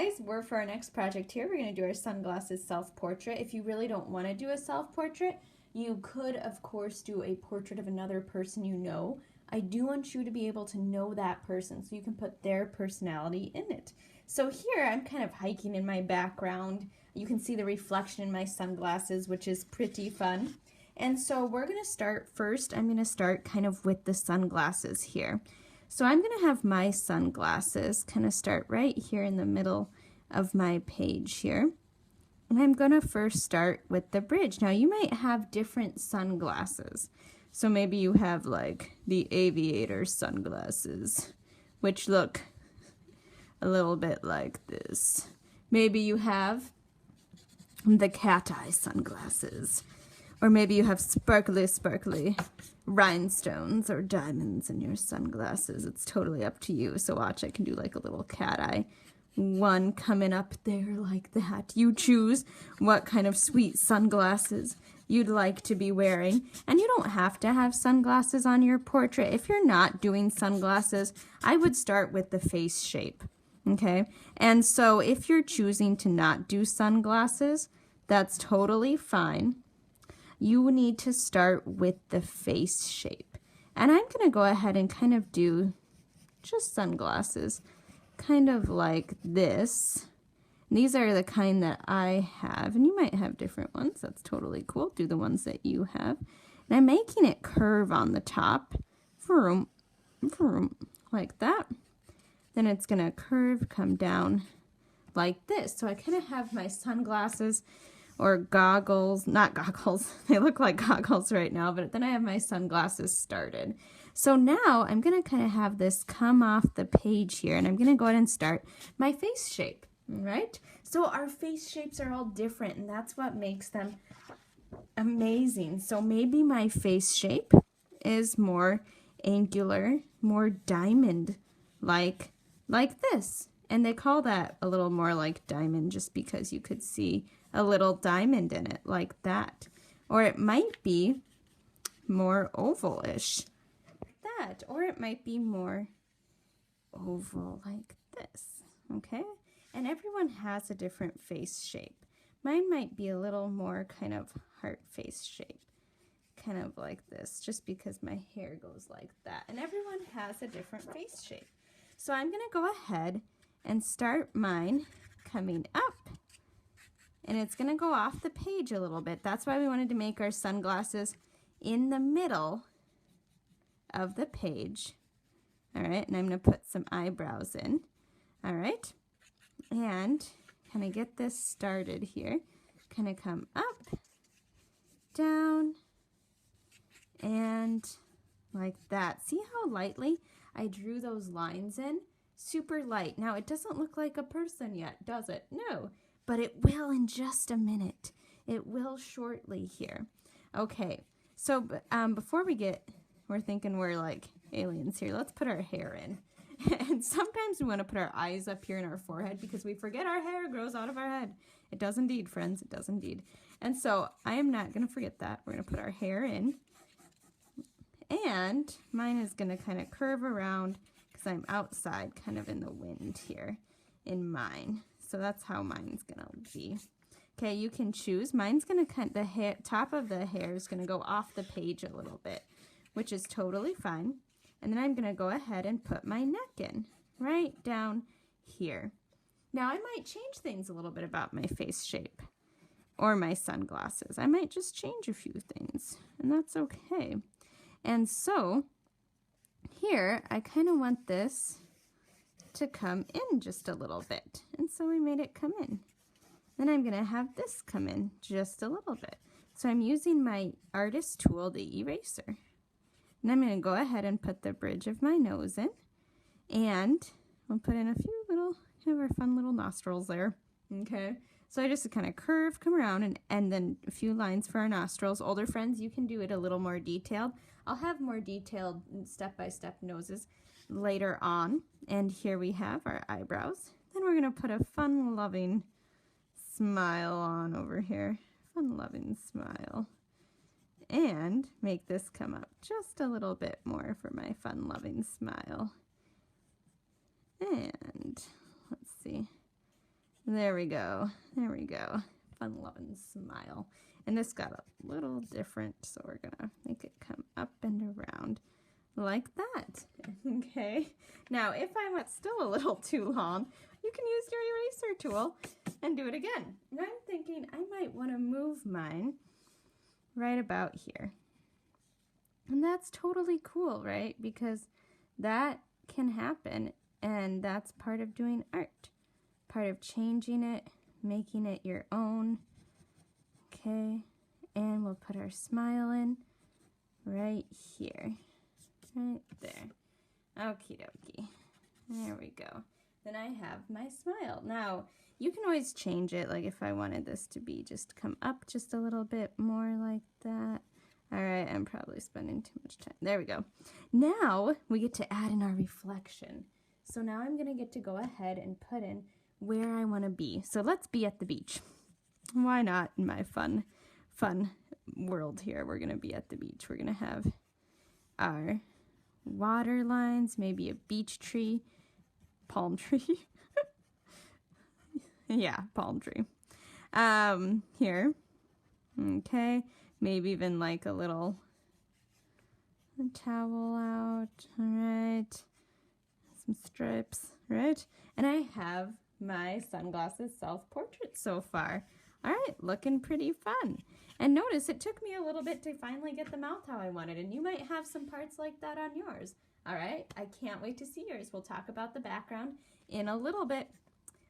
guys, we're for our next project here. We're going to do our sunglasses self-portrait. If you really don't want to do a self-portrait, you could, of course, do a portrait of another person you know. I do want you to be able to know that person so you can put their personality in it. So here I'm kind of hiking in my background. You can see the reflection in my sunglasses, which is pretty fun. And so we're going to start first. I'm going to start kind of with the sunglasses here. So I'm going to have my sunglasses kind of start right here in the middle of my page here. And I'm going to first start with the bridge. Now you might have different sunglasses. So maybe you have like the aviator sunglasses, which look a little bit like this. Maybe you have the cat eye sunglasses. Or maybe you have sparkly, sparkly rhinestones or diamonds in your sunglasses. It's totally up to you. So watch, I can do like a little cat eye one coming up there like that. You choose what kind of sweet sunglasses you'd like to be wearing. And you don't have to have sunglasses on your portrait. If you're not doing sunglasses, I would start with the face shape. Okay? And so if you're choosing to not do sunglasses, that's totally fine. You need to start with the face shape. And I'm going to go ahead and kind of do just sunglasses, kind of like this. And these are the kind that I have, and you might have different ones. That's totally cool. Do the ones that you have. And I'm making it curve on the top, vroom, vroom, like that. Then it's going to curve, come down like this. So I kind of have my sunglasses or goggles, not goggles, they look like goggles right now, but then I have my sunglasses started. So now I'm going to kind of have this come off the page here, and I'm going to go ahead and start my face shape, right? So our face shapes are all different, and that's what makes them amazing. So maybe my face shape is more angular, more diamond, like this. And they call that a little more like diamond just because you could see a little diamond in it like that. Or it might be more oval-ish, like that. Or it might be more oval like this, okay? And everyone has a different face shape. Mine might be a little more kind of heart face shape, kind of like this, just because my hair goes like that. And everyone has a different face shape. So I'm gonna go ahead and start mine coming up. And it's going to go off the page a little bit. That's why we wanted to make our sunglasses in the middle of the page. All right, and I'm going to put some eyebrows in. All right, and kind of get this started here. Kind of come up, down, and like that. See how lightly I drew those lines in? Super light. Now, it doesn't look like a person yet, does it? No. But it will in just a minute. It will shortly here. Okay, so before we're thinking we're like aliens here, let's put our hair in. And sometimes we want to put our eyes up here in our forehead because we forget our hair grows out of our head. It does indeed, friends, it does indeed. And so I am not going to forget that. We're going to put our hair in. And mine is going to kind of curve around because I'm outside kind of in the wind here in mine. So that's how mine's gonna be. Okay, you can choose. Mine's gonna cut the hair, top of the hair is gonna go off the page a little bit, which is totally fine. And then I'm gonna go ahead and put my neck in, right down here. Now I might change things a little bit about my face shape or my sunglasses. I might just change a few things, and that's okay. And so here, I kind of want this to come in just a little bit. And so we made it come in. Then I'm going to have this come in just a little bit. So I'm using my artist tool, the eraser. And I'm going to go ahead and put the bridge of my nose in. And I'll put in a few little, kind of our fun little nostrils there. Okay. So I just kind of curve, come around, and then a few lines for our nostrils. Older friends, you can do it a little more detailed. I'll have more detailed step-by-step noses later on. And here we have our eyebrows. Then we're going to put a fun-loving smile on over here. Fun-loving smile. And make this come up just a little bit more for my fun-loving smile. And let's see. There we go. There we go. Fun loving smile. And this got a little different, so we're gonna make it come up and around like that. Okay. Now, if I went still a little too long, you can use your eraser tool and do it again. And I'm thinking I might want to move mine right about here. And that's totally cool, right? Because that can happen, and that's part of doing art. Part of changing it, making it your own. Okay, and we'll put our smile in right here. Right there. Okie dokie. There we go. Then I have my smile. Now, you can always change it, like if I wanted this to be just come up just a little bit more like that. All right, I'm probably spending too much time. There we go. Now, we get to add in our reflection. So now I'm going to get to go ahead and put in where I want to be. So let's be at the beach. Why not in my fun world here? We're going to be at the beach. We're going to have our water lines, maybe a beach tree, palm tree. Yeah, palm tree. Here. Okay. Maybe even like a little towel out. All right. Some stripes, right? And I have my sunglasses self-portrait so far. All right, looking pretty fun. And notice it took me a little bit to finally get the mouth how I wanted, and you might have some parts like that on yours. All right, I can't wait to see yours. We'll talk about the background in a little bit.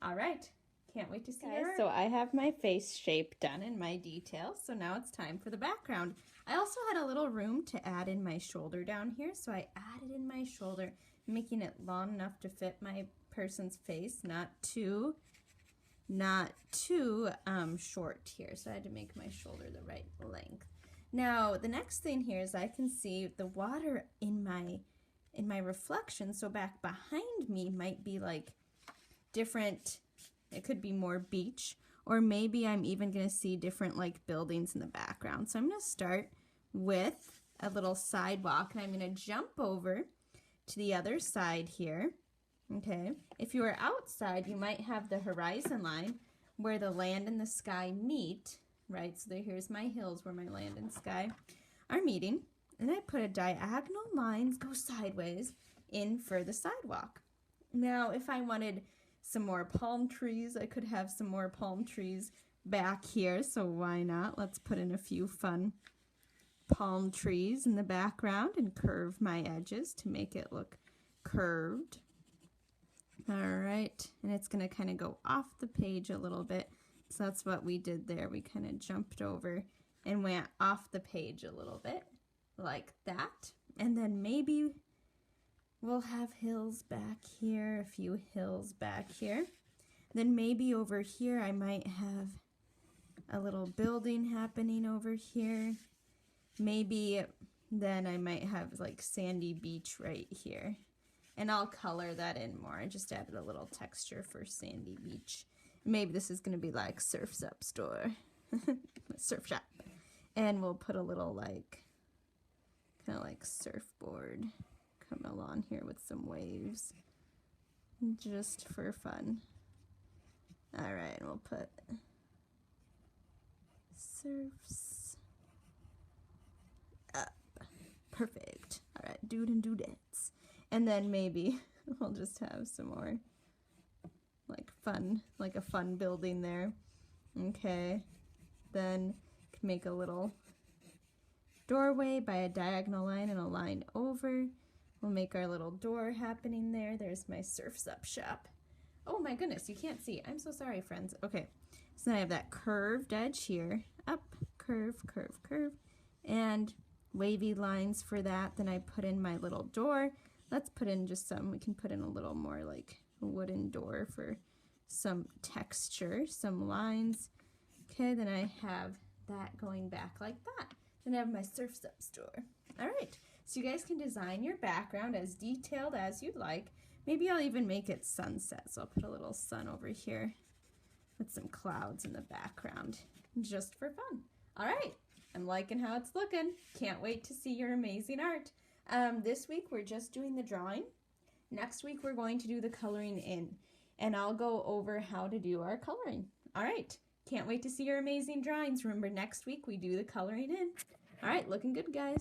All right, can't wait to see yours. So I have my face shape done and my details, so now it's time for the background. I also had a little room to add in my shoulder down here, so I added in my shoulder, making it long enough to fit my person's face, not too short here. So I had to make my shoulder the right length. Now the next thing here is I can see the water in my reflection. So back behind me might be like different. It could be more beach, or maybe I'm even going to see different like buildings in the background. So I'm going to start with a little sidewalk, and I'm going to jump over to the other side here. Okay, if you were outside, you might have the horizon line where the land and the sky meet, right? So here's my hills where my land and sky are meeting. And I put a diagonal lines go sideways in for the sidewalk. Now, if I wanted some more palm trees, I could have some more palm trees back here. So why not? Let's put in a few fun palm trees in the background and curve my edges to make it look curved. All right, and it's going to kind of go off the page a little bit. So that's what we did there. We kind of jumped over and went off the page a little bit like that. And then maybe we'll have hills back here, a few hills back here. Then maybe over here I might have a little building happening over here. Maybe then I might have like sandy beach right here. And I'll color that in more. I just added a little texture for sandy beach. Maybe this is going to be like Surf's Up store. Surf shop. And we'll put a little like, kind of like surfboard coming along here with some waves. Just for fun. All right, we'll put Surf's Up. Perfect. All right, dude and dudettes. And then maybe we'll just have some more like fun, like a fun building there. Okay. Then make a little doorway by a diagonal line and a line over. We'll make our little door happening there. There's my Surf's Up shop. Oh my goodness, you can't see. I'm so sorry, friends. Okay. So now I have that curved edge here. Up, curve, curve, curve. And wavy lines for that. Then I put in my little door. Let's put in just some, we can put in a little more like a wooden door for some texture, some lines. Okay, then I have that going back like that. Then I have my Surf's Up store. All right, so you guys can design your background as detailed as you'd like. Maybe I'll even make it sunset, so I'll put a little sun over here with some clouds in the background, just for fun. All right, I'm liking how it's looking. Can't wait to see your amazing art. This week we're just doing the drawing. Next week we're going to do the coloring in. and I'll go over how to do our coloring. All right, can't wait to see your amazing drawings. Remember, next week we do the coloring in. All right, looking good, guys.